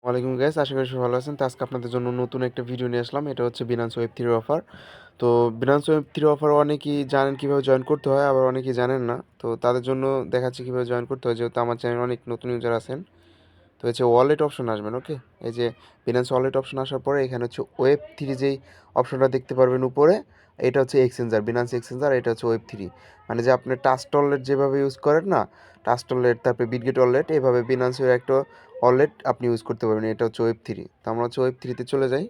ওয়ালাইকুম গাইস, আশা করি সবাই ভালো আছেন। তো আজকে আপনাদের জন্য নতুন একটা ভিডিও নিয়ে আসলাম। এটা হচ্ছে বিনান্স ওয়েব থ্রি অফার। তো বিনান্স ওয়েব থ্রি অফার অনেকেই জানেন কীভাবে জয়েন করতে হয়, আবার অনেকেই জানেন না। তো তাদের জন্য দেখাচ্ছি কীভাবে জয়েন করতে হয়, যেহেতু আমার চ্যানেলে অনেক নতুন ইউজার আছেন। তো হচ্ছে ওয়ালেট অপশন আসবেন, ওকে। এই যে বিনান্স ওয়ালেট অপশন আসার পরে এখানে হচ্ছে ওয়েব থ্রি যেই অপশনটা দেখতে পারবেন উপরে, এটা হচ্ছে এক্সচেঞ্জার, বিনান্স এক্সচেঞ্জার। এটা হচ্ছে ওয়েব থ্রি, মানে যে আপনি ট্রাস্ট ওয়ালেট যেভাবে ইউজ করেন না, ট্রাস্ট ওয়ালেট তারপরে বিটগেট ওয়ালেট, এইভাবে বিনান্সের একটা ওয়ালেট আপনি ইউজ করতে পারবেন। এটা হচ্ছে ওয়েব থ্রি। তো আমরা হচ্ছে ওয়েব থ্রিতে চলে যাই।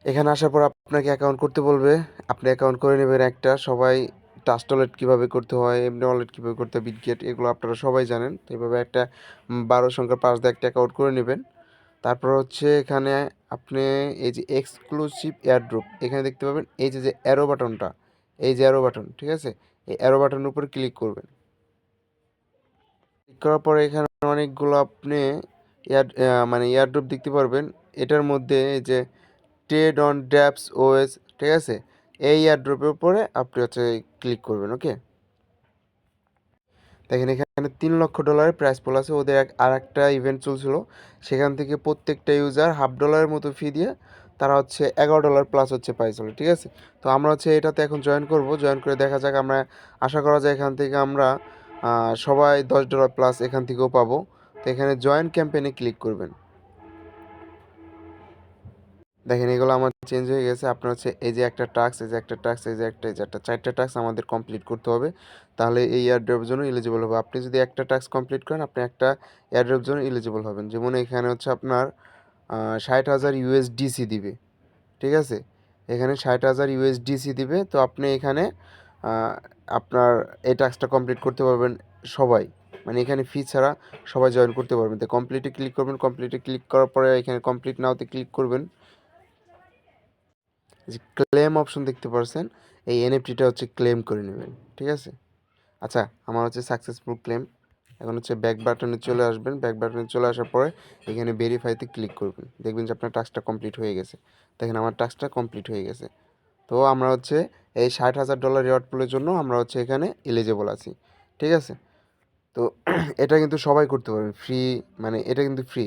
এখানে আসার পর আপনাকে অ্যাকাউন্ট করতে বলবে, আপনি অ্যাকাউন্ট করে নেবেন একটা। সবাই ট্রাস্ট ওয়ালেট কীভাবে করতে হয়, এমনি ওয়ালেট কীভাবে করতে হয়, বিটগেট, এগুলো আপনারা সবাই জানেন। তো এইভাবে একটা 12 সংখ্যার পাঁচ দিয়ে একটা অ্যাকাউন্ট করে নেবেন। তারপর হচ্ছে এখানে আপনি এই যে এক্সক্লুসিভ এয়ারড্রপ এখানে দেখতে পাবেন, এই যে অ্যারো বাটনটা, এই যে অ্যারো বাটন, ঠিক আছে, এই অ্যারো বাটনের উপর ক্লিক করবেন। ক্লিক করার পরে এখানে অনেকগুলো আপনি মানে এয়ারড্রপ দেখতে পারবেন। এটার মধ্যে এই যে ট্রেড অন ড্যাপস ওএস, ঠিক আছে, এই এয়ারড্রপের উপরে আপনি হচ্ছে ক্লিক করবেন, ওকে। দেখেন এখানে $3 লক্ষ প্রাইস পুল আছে। ওদের আর একটা ইভেন্ট চলছিল, সেখান থেকে প্রত্যেকটা ইউজার $1/2 মতো ফি দিয়ে তারা হচ্ছে $11 প্লাস হচ্ছে পাইছিল, ঠিক আছে। তো আমরা হচ্ছে এটাতে এখন জয়েন করব। জয়েন করে দেখা যাক, আমরা আশা করা যায় এখান থেকে আমরা সবাই $10 প্লাস এখান থেকেও পাবো। তো এখানে জয়েন ক্যাম্পেইনে ক্লিক করবেন। দেখেন এগুলো আমার চেঞ্জ হয়ে গেছে। আপনার হচ্ছে এই যে একটা টাস্ক, এই যে একটা টাস্ক, এই যে একটা, এই যে একটা, 4টা টাস্ক আমাদের কমপ্লিট করতে হবে, তাহলে এই এয়ারড্রপের জন্য এলিজিবল হবে। আপনি যদি একটা টাস্ক কমপ্লিট করেন, আপনি একটা এয়ারড্রপের জন্য এলিজিবল হবেন। যেমন এখানে হচ্ছে আপনার 60,000 ইউএসডিসি দিবে, ঠিক আছে। এখানে 60,000 ইউএসডিসি দিবে। তো আপনি এখানে আহ, আপনার এই টাস্কটা কমপ্লিট করতে পারবেন সবাই, মানে এখানে ফি ছাড়া সবাই জয়েন করতে পারবেন। তো কমপ্লিটে ক্লিক করবেন। কমপ্লিটে ক্লিক করার পরে এখানে কমপ্লিট নাওতে ক্লিক করবেন। যে ক্লেম অপশন দেখতে পাচ্ছেন, এই এনএফটিটা হচ্ছে ক্লেম করে নেবেন, ঠিক আছে। আচ্ছা, আমার হচ্ছে সাকসেসফুল ক্লেম। এখন হচ্ছে ব্যাক বাটনে চলে আসবেন। ব্যাক বাটনে চলে আসার পরে এখানে ভেরিফাইতে ক্লিক করবেন। দেখবেন যে আপনার টাস্কটা কমপ্লিট হয়ে গেছে। দেখেন আমার টাস্কটা কমপ্লিট হয়ে গেছে। তো আমরা হচ্ছে এই $60,000 রিওয়ার্ড পুলের জন্য আমরা হচ্ছে এখানে এলিজেবল আছি, ঠিক আছে। তো এটা কিন্তু সবাই করতে পারবে ফ্রি, মানে এটা কিন্তু ফ্রি।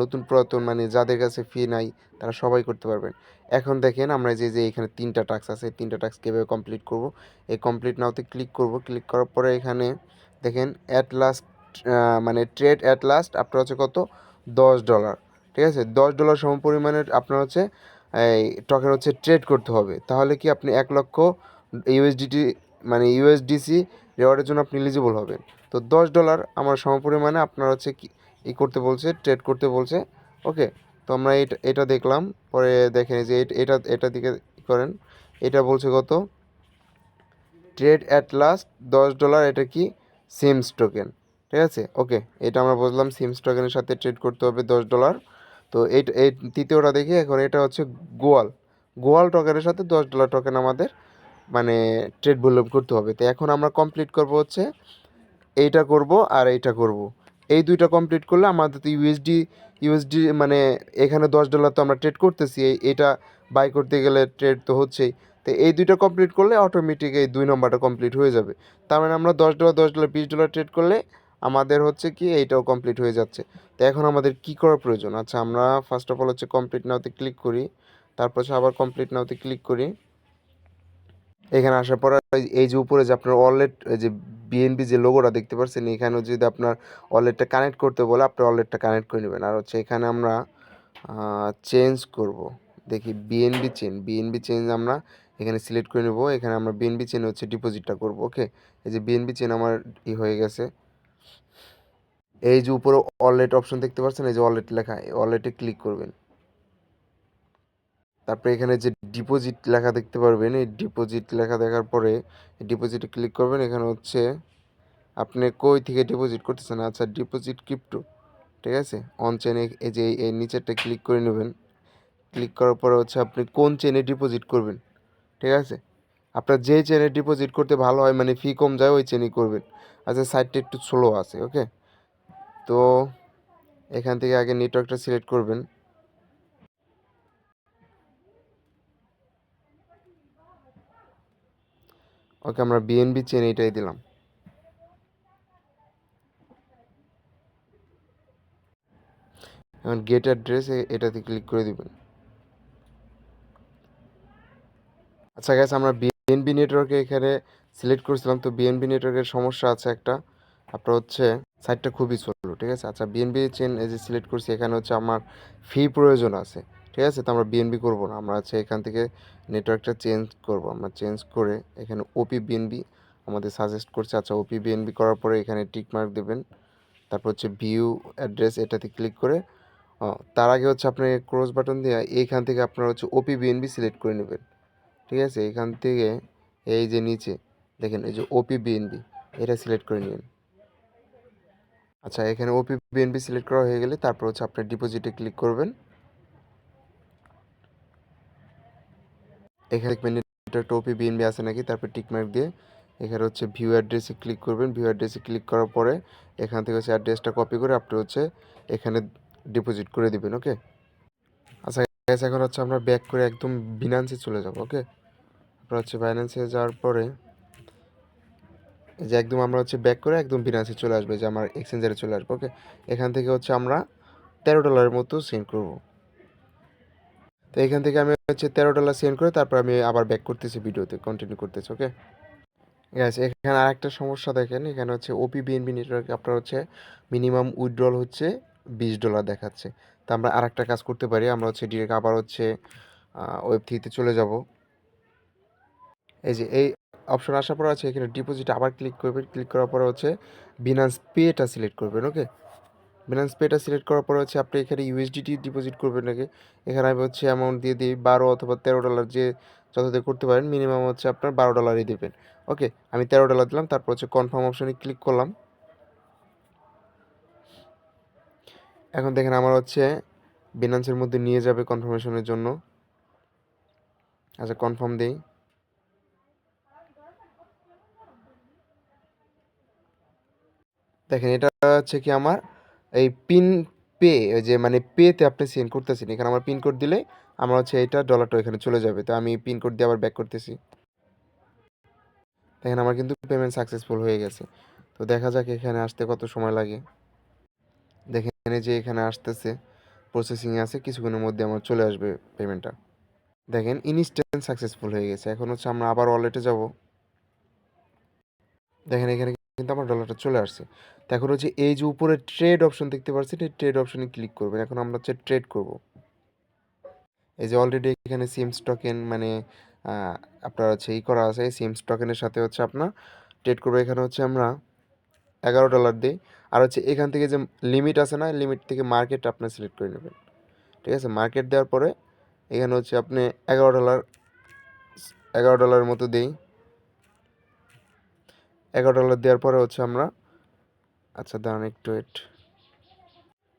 নতুন পুরাতন মানে যাদের কাছে ফি নাই তারা সবাই করতে পারবেন। এখন দেখেন আমরা যে এখানে 3টা টাস্ক আছে, 3টা টাস্ক কীভাবে কমপ্লিট করব। এই কমপ্লিট নাওতে ক্লিক করব। ক্লিক করার পরে এখানে দেখেন অ্যাট লাস্ট, মানে ট্রেড অ্যাট লাস্ট আপনার হচ্ছে কত, $10, ঠিক আছে। $10 সম পরিমাণের আপনার হচ্ছে এই টোকেন হচ্ছে ট্রেড করতে হবে। তাহলে কি আপনি 1 লক্ষ ইউএসডিটি মানে ইউএসডিসি রিওয়ার্ডের জন্য আপনি এলিজিবল হবেন। তো $10 আমার সমপরিমাণে আপনার হচ্ছে কি করতে বলছে, ট্রেড করতে বলছে, ওকে। তো আমরা এটা দেখলাম। পরে দেখেন যে এটা এটা দিকে করেন। এটা বলছে কত, ট্রেড অ্যাট লাস্ট $10। এটা কি, সিমস টোকেন, ঠিক আছে, ওকে। এটা আমরা বুঝলাম, সিমস টোকেনের সাথে ট্রেড করতে হবে $10। তো এই তৃতীয়টা দেখি। এখন এটা হচ্ছে গোয়াল গোয়াল টোকেনের সাথে $10 টোকেন আমাদের মানে ট্রেড ভলিউম করতে হবে। তো এখন আমরা কমপ্লিট করব হচ্ছে এইটা করব আর এইটা করব। এই দুইটা কমপ্লিট করলে আমাদের তো ইউএসডি মানে এখানে $10 তো আমরা ট্রেড করতেছি, এটা বাই করতে গেলে ট্রেড তো হচ্ছেই। তো এই দুইটা কমপ্লিট করলে অটোমেটিক এই 2 নম্বরটা কমপ্লিট হয়ে যাবে। তার মানে আমরা $10 $20 ট্রেড করলে আমাদের হচ্ছে কি এইটাও কমপ্লিট হয়ে যাচ্ছে। তো এখন আমাদের কি করা প্রয়োজন? আচ্ছা, আমরা ফার্স্ট অফ অল হচ্ছে কমপ্লিট নাওতে ক্লিক করি। তারপর হচ্ছে আবার কমপ্লিট নাওতে ক্লিক করি। এখানে আসার পরে এই যে উপরে যে আপনার ওয়ালেট, যে বিএনবি যে লোগোটা দেখতে পাচ্ছেন, এখানে যদি আপনার ওয়ালেটটা কানেক্ট করতে বলে আপনি ওয়ালেটটা কানেক্ট করে নেবেন। আর হচ্ছে এখানে আমরা চেঞ্জ করব, দেখি বিএনবি চেঞ্জ আমরা এখানে সিলেক্ট করে নেব। এখানে আমরা বিএনবি চেন হচ্ছে ডিপোজিটটা করব, ওকে। এই যে বিএনবি চেন আমার হয়ে গেছে। এই যে উপরে ওয়ালেট অপশন দেখতে পাচ্ছেন, এই যে ওয়ালেট লেখা, এই ওয়ালেটে ক্লিক করবেন। তারপরে এখানে যে ডিপোজিট লেখা দেখতে পারবেন, এই ডিপোজিট লেখা দেখার পরে ডিপোজিটে ক্লিক করবেন। এখানে হচ্ছে আপনি কই থেকে ডিপোজিট করতেছেন, আচ্ছা ডিপোজিট ক্রিপ্টো, ঠিক আছে। অন চেনে এই যে এই নিচেরটা ক্লিক করে নেবেন। ক্লিক করার পরে হচ্ছে আপনি কোন চেনে ডিপোজিট করবেন, ঠিক আছে। আপনার যে চেনে ডিপোজিট করতে ভালো হয়, মানে ফি কম যায়, ওই চেনই করবেন। আচ্ছা, সাইটটা একটু স্লো আছে, ওকে। তো এখান থেকে আগে নেটওয়ার্কটা সিলেক্ট করবেন। ওকে, আমরা বিএনবি চেন এইটাই দিলাম। এখন গেট অ্যাড্রেস এটাতে ক্লিক করে দিবেন। আচ্ছা গ্যাস, আমরা বিএনবি নেটওয়ার্কে এখানে সিলেক্ট করেছিলাম, তো বিএনবি নেটওয়ার্কের সমস্যা আছে একটা, আপনার হচ্ছে সাইটটা খুবই স্লো, ঠিক আছে। আচ্ছা বিএনবি চেন এই যে সিলেক্ট করছি, এখানে হচ্ছে আমার ফি প্রয়োজন আছে, ঠিক আছে। তো আমরা বিএনবি করবো না, আমরা হচ্ছে এখান থেকে নেটওয়ার্কটা চেঞ্জ করব। আমরা চেঞ্জ করে এখানে ওপি বিএনবি আমাদের সাজেস্ট করছে। আচ্ছা ওপি বিএনবি করার পরে এখানে টিক মার্ক দেবেন, তারপর হচ্ছে ভিউ অ্যাড্রেস এটাতে ক্লিক করে তার আগে হচ্ছে আপনি ক্রস বাটন দিয়ে এইখান থেকে আপনার হচ্ছে ওপি বিএনবি সিলেক্ট করে নেবেন, ঠিক আছে। এখান থেকে এই যে নিচে দেখেন এই যে ওপি বিএনবি এটা সিলেক্ট করে নিন। আচ্ছা এখানে ওপি বিএনবি সিলেক্ট করা হয়ে গেলে তারপর হচ্ছে আপনার ডিপোজিটে ক্লিক করবেন। এখানে দেখবেন নেটওয়ার্কটা ওপি বিএনবি আছে নাকি, তারপর টিকমার্ক দিয়ে এখানে হচ্ছে ভিউ অ্যাড্রেসে ক্লিক করবেন। ভিউ অ্যাড্রেসে ক্লিক করার পরে এখান থেকে হচ্ছে অ্যাড্রেসটা কপি করে আপনি হচ্ছে এখানে ডিপোজিট করে দিবেন, ওকে। আচ্ছা এখন হচ্ছে আমরা ব্যাক করে একদম বিনান্সে চলে যাব, ওকে। আপনার হচ্ছে বাইন্যান্সে যাওয়ার পরে যে একদম আমরা হচ্ছে ব্যাক করে একদম বিনান্সে চলে আসবে, যে আমার এক্সচেঞ্জারে চলে আসবে, ওকে। এখান থেকে হচ্ছে আমরা $13 মতো সেন্ড করব। তো এখান থেকে আমি হচ্ছে $13 সেন্ড করে তারপর আমি আবার ব্যাক করতেছি, ভিডিওতে কন্টিনিউ করতেছি, ওকে। ঠিক আছে, এখানে আরেকটা সমস্যা দেখেন, এখানে হচ্ছে ওপি বিএনবি নেটওয়ার্কে আপনার হচ্ছে মিনিমাম উইথড্রল হচ্ছে $20 দেখাচ্ছে। তো আমরা আরেকটা কাজ করতে পারি, আমরা হচ্ছে ডিরেক্ট আবার হচ্ছে ওয়েব3তে চলে যাব। এই যে এই অপশন আসার পর আছে এখানে ডিপোজিট আবার ক্লিক করবেন, ক্লিক করার পরে হচ্ছে বিনান্স পেটা সিলেক্ট করবেন, ওকে। বিনান্স পেটা সিলেক্ট করার পরে হচ্ছে আপনি এখানে ইউএসডিটি ডিপোজিট করবেন নাকি, এখানে আমি হচ্ছে অ্যামাউন্ট দিয়ে দিই 12 অথবা $13, যে যততে করতে পারেন, মিনিমাম হচ্ছে আপনার $12 দেবেন, ওকে। আমি $13 দিলাম, তারপর হচ্ছে কনফার্ম অপশনে ক্লিক করলাম। এখন দেখেন আমার হচ্ছে বিনান্সের মধ্যে নিয়ে যাবে কনফার্মেশনের জন্য। আচ্ছা কনফার্ম দেই। দেখেন এটা হচ্ছে কি আমার এই পিন পে, যে মানে পেতে আপনি সেন্ড করতেছেন, এখানে আমার পিন কোড দিলে আমার হচ্ছে এটা ডলারটা এখানে চলে যাবে। তো আমি পিন কোড দিয়ে আবার ব্যাক করতেছি। দেখেন আমার কিন্তু পেমেন্ট সাকসেসফুল হয়ে গেছে। তো দেখা যাক এখানে আসতে কত সময় লাগে। দেখেন এই যে এখানে আসতেছে, প্রসেসিংয়ে আছে, কিছুক্ষণের মধ্যে আমার চলে আসবে পেমেন্টটা। দেখেন ইনস্ট্যান্ট সাকসেসফুল হয়ে গেছে। এখন হচ্ছে আমরা আবার ওয়ালেটে যাব। দেখেন এখানে কিন্তু আমার ডলারটা চলে আসছে। তো এখন হচ্ছে এই যে উপরে ট্রেড অপশন দেখতে পাচ্ছেন, এই ট্রেড অপশনে ক্লিক করবেন। এখন আমরা হচ্ছে ট্রেড করব। এই যে অলরেডি এখানে সিমস টোকেন মানে আপনার হচ্ছে ই করা আছে, সিমস টোকেনের সাথে হচ্ছে আপনার ট্রেড করবো। এখানে হচ্ছে আমরা $11 দিই। আর হচ্ছে এখান থেকে যে লিমিট আছে না, লিমিট থেকে মার্কেট আপনার সিলেক্ট করে নেবেন, ঠিক আছে। মার্কেট দেওয়ার পরে এখানে হচ্ছে আপনি $11 মতো দিই। $11 দেওয়ার পরে হচ্ছে আমরা, আচ্ছা দাঁড়ান একটু ওয়েট।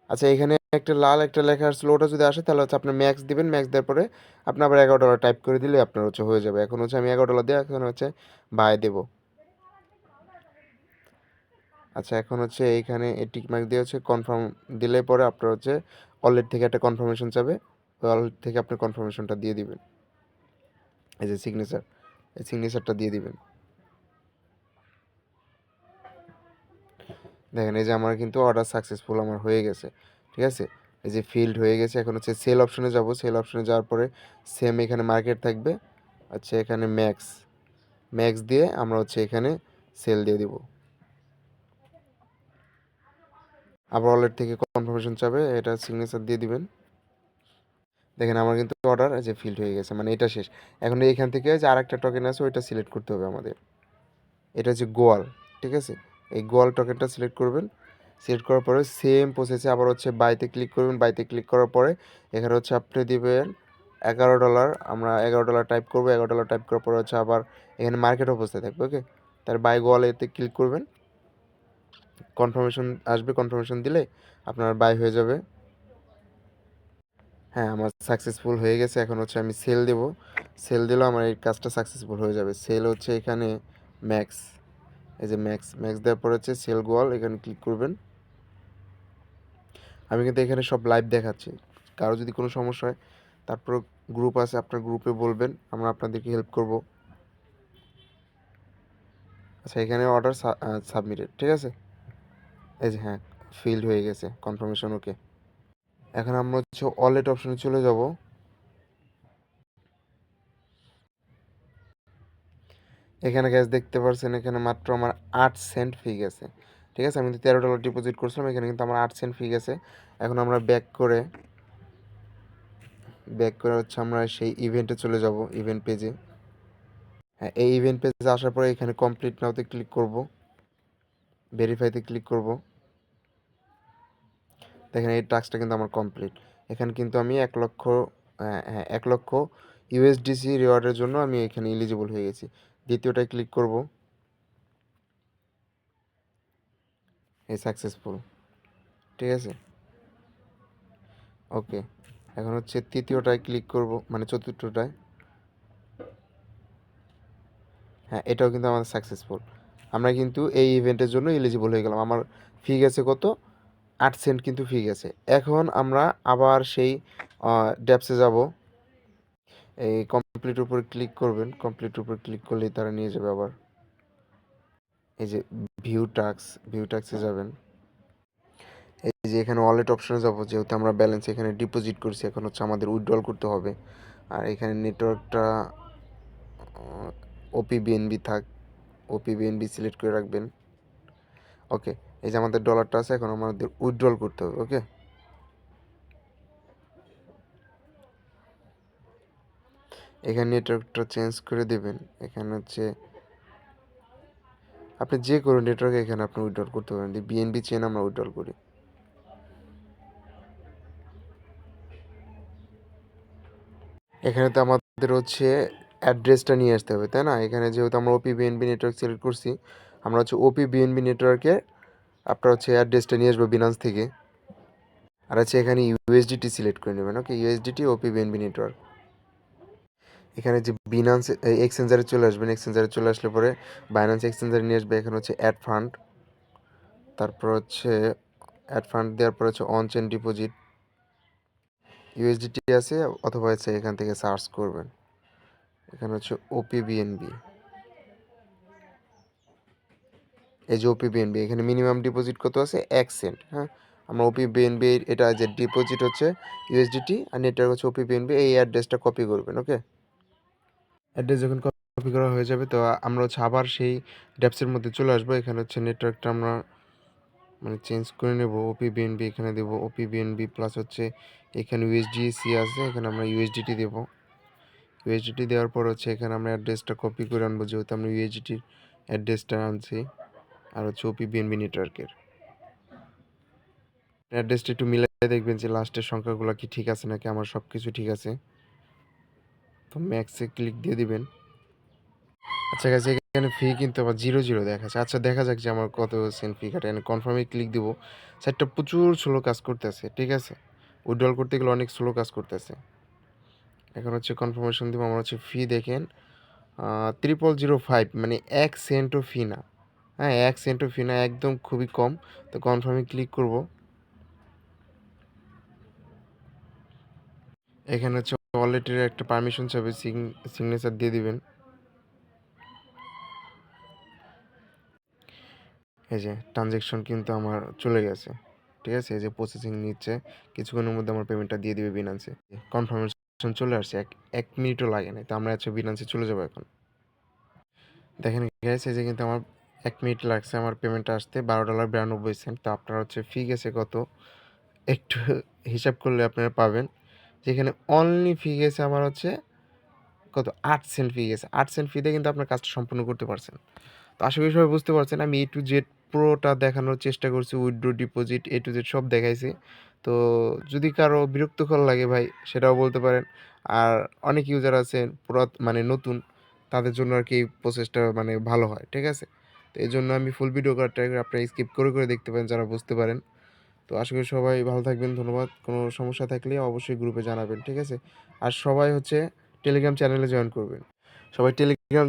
আচ্ছা এখানে একটা লাল একটা লেখা আসছিল, ওটা যদি আসে তাহলে হচ্ছে আপনি ম্যাক্স দিবেন। ম্যাক্স দেওয়ার পরে আপনি আবার $11 টাইপ করে দিলে আপনার হচ্ছে হয়ে যাবে। এখন হচ্ছে আমি $11 দিয়ে এখন হচ্ছে বাই দেবো। আচ্ছা এখন হচ্ছে এইখানে এই টিক মার্ক দিয়ে হচ্ছে কনফার্ম দিলে পরে আপনার হচ্ছে ওয়ালেট থেকে একটা কনফার্মেশন যাবে, ওই ওয়ালেট থেকে আপনি কনফার্মেশনটা দিয়ে দিবেন। এই যে সিগনেচার, এই সিগনেচারটা দিয়ে দিবেন। দেখেন এই যে আমার কিন্তু অর্ডার সাকসেসফুল আমার হয়ে গেছে, ঠিক আছে। এই যে ফিল্ড হয়ে গেছে। এখন হচ্ছে সেল অপশনে যাব। সেল অপশনে যাওয়ার পরে সেম এখানে মার্কেট থাকবে, আচ্ছা এখানে ম্যাক্স, ম্যাক্স দিয়ে আমরা হচ্ছে এখানে সেল দিয়ে দিব। আবার ওয়ালেট থেকে কনফার্মেশন চাবে, এটা সিগনেচার দিয়ে দিবেন। দেখেন আমার কিন্তু অর্ডার যে ফিল্ড হয়ে গেছে, মানে এটা শেষ। এখন এখান থেকে যে আরেকটা টোকেন আছে ওইটা সিলেক্ট করতে হবে আমাদের, এটা হচ্ছে গোয়াল, ঠিক আছে। এই গোয়াল টোকেনটা সিলেক্ট করবেন। সিলেক্ট করার পরে সেম প্রসেসে আবার হচ্ছে বাইতে ক্লিক করবেন। বাইতে ক্লিক করার পরে এখানে হচ্ছে আপনি দিবেন $11। আমরা $11 টাইপ করবো। $11 টাইপ করার পরে হচ্ছে আবার এখানে মার্কেট অবস্থায় থাকবে, ওকে। তার বাই গোয়াল এতে ক্লিক করবেন, কনফার্মেশন আসবে, কনফার্মেশন দিলে আপনার বাই হয়ে যাবে। হ্যাঁ আমার সাকসেসফুল হয়ে গেছে। এখন হচ্ছে আমি সেল দেব। সেল দিলেও আমার এই কাজটা সাকসেসফুল হয়ে যাবে। সেল হচ্ছে এখানে ম্যাক্স, এই যে ম্যাক্স, ম্যাক্স দেওয়ার পর হচ্ছে সেল গোয়াল, এখানে ক্লিক করবেন। আমি কিন্তু এখানে সব লাইভ দেখাচ্ছি। কারো যদি কোনো সমস্যা হয় তারপর গ্রুপ আছে, আপনার গ্রুপে বলবেন, আমরা আপনাদেরকে হেল্প করব। আচ্ছা এখানে অর্ডার সাবমিটেড, ঠিক আছে। এই যে হ্যাঁ ফিল্ড হয়ে গেছে, কনফার্মেশন ওকে। এখন আমরা হচ্ছে ওয়ালেট অপশনে চলে যাব। এখানে গ্যাস দেখতে পাচ্ছেন, এখানে মাত্র আমার 8 সেন্ট ফি গেছে। ঠিক আছে, আমি তো $13 ডিপোজিট করছিলাম, এখানে কিন্তু আমার 8 সেন্ট ফি গেছে। এখন আমরা ব্যাক করে হচ্ছে আমরা সেই ইভেন্টে চলে যাব, ইভেন্ট পেজে। হ্যাঁ, এই ইভেন্ট পেজে আসার পরে এখানে কমপ্লিট নাওতে ক্লিক করব, ভেরিফাইতে ক্লিক করব। দেখেন এই টাস্কটা কিন্তু আমার কমপ্লিট। এখানে কিন্তু আমি 1 লক্ষ, হ্যাঁ 1 লক্ষ ইউএসডিসি রিওয়ার্ডের জন্য আমি এখানে এলিজিবল হয়ে গেছি। দ্বিতীয়টায় ক্লিক করব, এই সাকসেসফুল। ঠিক আছে, ওকে। এখন হচ্ছে তৃতীয়টায় ক্লিক করব, মানে চতুর্থটায়। হ্যাঁ, এটাও কিন্তু আমাদের সাকসেসফুল। আমরা কিন্তু এই ইভেন্টের জন্য এলিজিবল হয়ে গেলাম। আমার ফি গেছে কত? 8 সেন্ট কিন্তু ফি গেছে। এখন আমরা আবার সেই ড্যাপসে যাব। এই কমপ্লিট উপর ক্লিক করবেন, কমপ্লিট উপর ক্লিক করলেই তারা নিয়ে যাবে আবার এই যে ভিউ টাক্সে যাবেন। এই যে এখানে ওয়ালেট অপশনে যাব, যেহেতু আমরা ব্যালেন্স এখানে ডিপোজিট করছি, এখন হচ্ছে আমাদের উইথড্রল করতে হবে। আর এখানে নেটওয়ার্কটা ওপিবিএনবি থাক, ওপিবিএনবি সিলেক্ট করে রাখবেন। ওকে, এই যে আমাদের ডলারটা আছে, এখন আমাদের উইথড্রল করতে হবে। ওকে, এখানে নেটওয়ার্কটা চেঞ্জ করে দেবেন। এখানে হচ্ছে আপনি যে কোনো নেটওয়ার্কে এখানে আপনি উইথড্রল করতে পারেন। বিএনবি চেন আমরা উইথড্রল করি। এখানে তো আমাদের হচ্ছে অ্যাড্রেসটা নিয়ে আসতে হবে, তাই না? এখানে যেহেতু আমরা ওপি বিএনবি নেটওয়ার্ক সিলেক্ট করছি, আমরা হচ্ছে ওপি বিএনবি নেটওয়ার্কের আপনার হচ্ছে অ্যাড্রেসটা নিয়ে আসবো বিনান্স থেকে। আর হচ্ছে এখানে ইউএসডিটি সিলেক্ট করে নেবেন। ওকে, ইউএসডিটি ওপি বিএনবি নেটওয়ার্ক। এখানে যে বিনান্স এক্সচেঞ্জারে চলে আসবেন, এক্সচেঞ্জারে চলে আসলে পরে বাইন্যান্স এক্সচেঞ্জারে নিয়ে আসবে। এখানে হচ্ছে অ্যাড ফান্ড, তারপর হচ্ছে অ্যাড ফান্ড দেওয়ার পর হচ্ছে অন চেইন ডিপোজিট ইউএসডিটি আছে, অথবা হচ্ছে এখান থেকে সার্চ করবেন। এখানে হচ্ছে ওপি বিএনবি, এই যে ওপি বিএনবি, এখানে মিনিমাম ডিপোজিট কত আছে? 1 সেন্ট। হ্যাঁ, আমরা ওপি বিএনবি, এটা যে ডিপোজিট হচ্ছে ইউএসডিটি আর নেটওয়ার্ক হচ্ছে ওপি বিএনবি, এই অ্যাড্রেসটা কপি করবেন। ওকে, অ্যাড্রেস যখন কপি করা হয়ে যাবে, তো আমরা হচ্ছে আবার সেই ড্যাপসের মধ্যে চলে আসবো। এখানে হচ্ছে নেটওয়ার্কটা আমরা মানে চেঞ্জ করে নেব, ওপি বিএনবি এখানে দেবো, ওপি বিএনবি প্লাস হচ্ছে এখানে ইউএসডিসি আছে, এখানে আমরা ইউএসডিটি দেবো। ইউএসডিটি দেওয়ার পর হচ্ছে এখানে আমরা অ্যাড্রেসটা কপি করে আনবো, যেহেতু আমরা ইউএসডিটির অ্যাড্রেসটা আনছি। আর হচ্ছে ওপি বিএনবি নেটওয়ার্কের অ্যাড্রেসটা একটু মিলাই দেখবেন যে লাস্টের সংখ্যাগুলো কি ঠিক আছে নাকি আমার সব কিছু ঠিক আছে। তো ম্যাক্সে ক্লিক দিয়ে দিবেন। আচ্ছা গাইস, এখানে ফি কিন্তু আবার 0 0 দেখাচ্ছে। আচ্ছা, দেখা যাক যে আমার কত সেন্ট ফি কাটে। এখানে কনফার্মে ক্লিক দিব। সাইটটা প্রচুর স্লো কাজ করতেছে। ঠিক আছে, উইথড্রল করতে গেলে অনেক স্লো কাজ করতেছে। এখন হচ্ছে কনফার্মেশন দিব। আমার হচ্ছে ফি দেখেন 3005, মানে 1 সেন্টও ফি না। হ্যাঁ, 1 সেন্টও ফি না, একদম খুবই কম। তো কনফার্মে ক্লিক করব। এখানে হচ্ছে ওয়ালেটের একটা পারমিশন চাবে, সিগনেচার দিয়ে দিবেন। এই যে ট্রানজ্যাকশন কিন্তু আমার চলে গেছে। ঠিক আছে, এই যে প্রসেসিং নিচ্ছে, কিছুক্ষণের মধ্যে আমার পেমেন্টটা দিয়ে দিবে বিনান্সে। কনফার্মেশন চলে আসছে, এক মিনিটও লাগে না। তো আমরা হচ্ছে বিনান্সে চলে যাবো এখন। দেখেন গ্যাস, এই যে কিন্তু আমার 1 মিনিট লাগছে আমার পেমেন্টটা আসতে, $12.92। তো আপনার হচ্ছে ফি গেছে কত, একটু হিসাব করলে আপনারা পাবেন। যেখানে অনলি ফি গেছে আমার হচ্ছে কত, 8 সেন্ট ফি গেছে। 8 সেন্ট ফিতে কিন্তু আপনার কাজটা সম্পূর্ণ করতে পারছেন। তো আশা করি সবাই বুঝতে পারছেন। আমি A to Z পুরোটা দেখানোর চেষ্টা করছি, withdraw, deposit, A to Z সব দেখাইছি। তো যদি কারো বিরক্তকর লাগে ভাই, সেটাও বলতে পারেন। আর অনেক ইউজার আছেন মানে নতুন, তাদের জন্য আর কি এই প্রসেসটা মানে ভালো হয়। ঠিক আছে, তো এই জন্য আমি ফুল ভিডিও করার ট্রাই করি, আপনারা স্কিপ করে করে দেখতে পারেন যারা বুঝতে পারেন। তো আশা করি সবাই ভালো থাকবেন। ধন্যবাদ। কোনো সমস্যা থাকলে অবশ্যই গ্রুপে জানাবেন। ঠিক আছে, আর সবাই হচ্ছে টেলিগ্রাম চ্যানেলে জয়েন করবেন। সবাই টেলিগ্রাম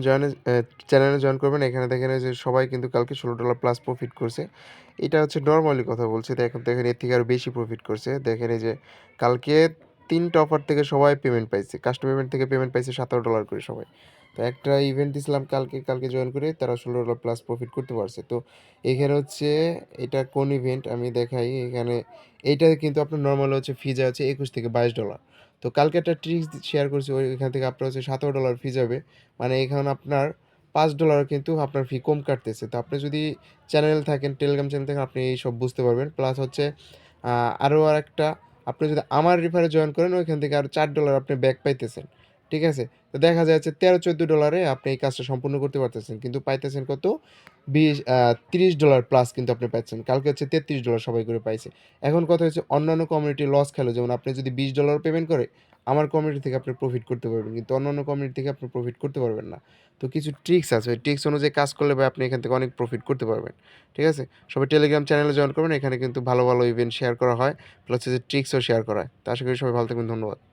চ্যানেলে জয়েন করবেন। এখানে দেখেন যে সবাই কিন্তু কালকে $16 প্লাস প্রফিট করছে। এটা হচ্ছে নর্মালি কথা বলছি, দেখেন দেখেন এর থেকে আরও বেশি প্রফিট করছে। দেখেন এই যে কালকে 3টা অফার থেকে সবাই পেমেন্ট পাইছে, কাস্টমার পেমেন্ট থেকে পেমেন্ট পাইছে $17 করে সবাই। তো একটা ইভেন্ট দিছিলাম কালকে জয়েন করে তারা $16 প্লাস প্রফিট করতে পারছে। তো এখানে হচ্ছে এটা কোন ইভেন্ট আমি দেখাই এখানে এইটা কিন্তু আপনার নরমাল হচ্ছে ফি যায় হচ্ছে $21 থেকে $22। তো কালকে একটা ট্রিক্স শেয়ার করছি ওইখান থেকে আপনার হচ্ছে $17 ফি যাবে, মানে এখানে আপনার $5 কিন্তু আপনার ফি কম কাটতেছে। তো আপনি যদি চ্যানেল থাকেন, টেলিগ্রাম চ্যানেল থাকেন, আপনি এই সব বুঝতে পারবেন। প্লাস হচ্ছে আরও আরেকটা, আপনি যদি আমার রেফারে জয়েন করেন ওইখান থেকে আরও $4 আপনি ব্যাক পাইতেছেন। ঠিক আছে? তো দেখা যাচ্ছে $13-14 আপনি এই কাজটা সম্পূর্ণ করতে পারতেছেন, কিন্তু পাইতেছেন কত? $30 প্লাস কিন্তু আপনি পাচ্ছেন। কালকে হচ্ছে $33 সবাই করে পাইছে। এখন কথা হচ্ছে অন্যান্য কমিউনিটি লস খেলো, যেমন আপনি যদি $20 পেমেন্ট করে আমার কমিউনিটি থেকে আপনি প্রফিট করতে পারবেন, কিন্তু অন্যান্য কমিউনিটি থেকে আপনি প্রফিট করতে পারবেন না। তো কিছু ট্রিক্স আছে, ওই ট্রিক্স অনুযায়ী কাজ করলে ভাই আপনি এখান থেকে অনেক প্রফিট করতে পারবেন। ঠিক আছে? সবাই টেলিগ্রাম চ্যানেলে জয়েন করবেন, এখানে কিন্তু ভালো ভালো ইভেন্ট শেয়ার করা হয়, প্লাস হচ্ছে ট্রিক্সও শেয়ার করা হয়। তো আশা করি সবাই ভালো থাকবেন। ধন্যবাদ।